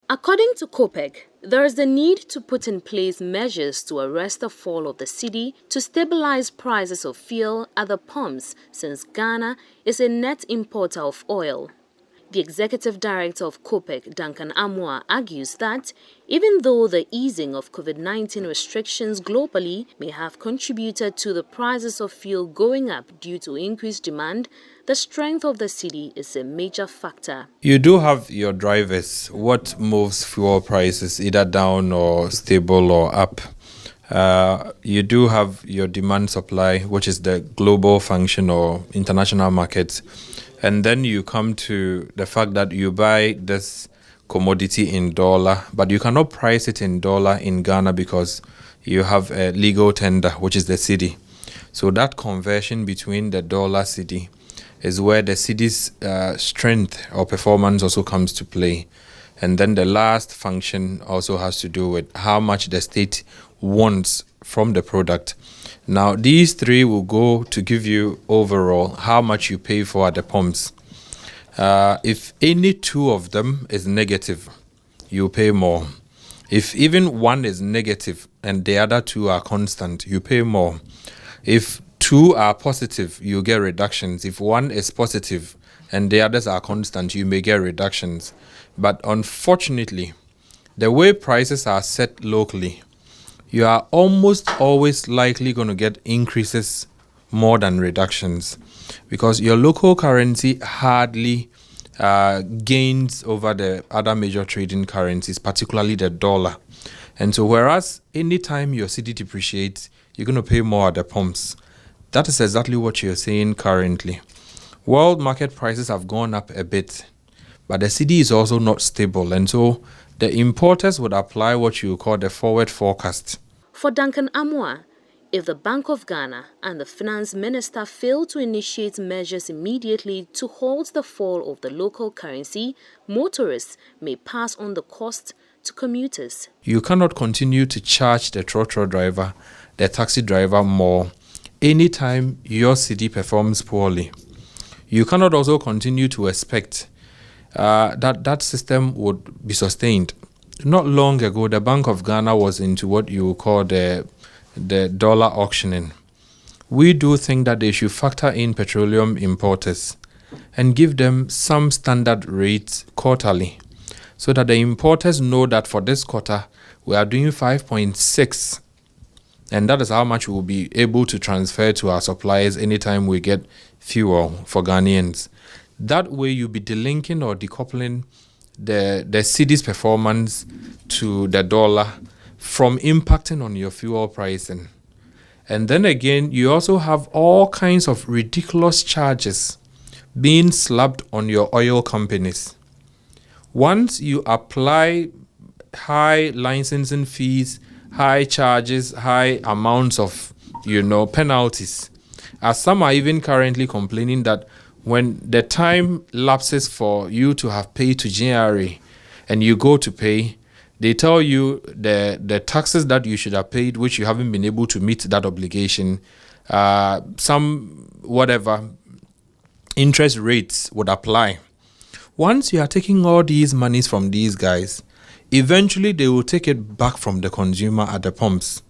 According to COPEC, there is the need to put in place measures to arrest the fall of the cedi to stabilize prices of fuel at the pumps since Ghana is a net importer of oil. The executive director of COPEC, Duncan Amoah, argues that even though the easing of COVID-19 restrictions globally may have contributed to the prices of fuel going up due to increased demand, the strength of the cedi is a major factor. You do have your drivers, what moves fuel prices either down or stable or up. You do have your demand supply, which is the global function or international markets. And then you come to the fact that you buy this commodity in dollar, but you cannot price it in dollar in Ghana because you have a legal tender, which is the cedi. So that conversion between the dollar cedi is where the cedi's strength or performance also comes to play. And then the last function also has to do with how much the state wants from the product. Now, these three will go to give you overall how much you pay for at the pumps. If any two of them is negative, you pay more. If even one is negative and the other two are constant, you pay more. If two are positive, you get reductions. If one is positive and the others are constant, you may get reductions. But unfortunately, the way prices are set locally, you are almost always likely going to get increases more than reductions because your local currency hardly gains over the other major trading currencies, particularly the dollar. And so whereas anytime your cedi depreciates, you're going to pay more at the pumps. That is exactly what you're saying currently. World market prices have gone up a bit, but the cedi is also not stable. And so the importers would apply what you call the forward forecast. For Duncan Amoah, if the Bank of Ghana and the Finance Minister fail to initiate measures immediately to halt the fall of the local currency, motorists may pass on the cost to commuters. You cannot continue to charge the trotro driver, the taxi driver more anytime your cedi performs poorly. You cannot also continue to expect that system would be sustained. Not long ago, the Bank of Ghana was into what you call the dollar auctioning. We do think that they should factor in petroleum importers and give them some standard rates quarterly so that the importers know that for this quarter, we are doing 5.6. And that is how much we will be able to transfer to our suppliers anytime we get fuel for Ghanaians. That way, you'll be delinking or decoupling the cedi's performance to the dollar from impacting on your fuel pricing. And then again, you also have all kinds of ridiculous charges being slapped on your oil companies. Once you apply high licensing fees, high charges, high amounts of, penalties, as some are even currently complaining that when the time lapses for you to have paid to GRA and you go to pay, they tell you the taxes that you should have paid, which you haven't been able to meet that obligation, some whatever interest rates would apply. Once you are taking all these monies from these guys, eventually they will take it back from the consumer at the pumps.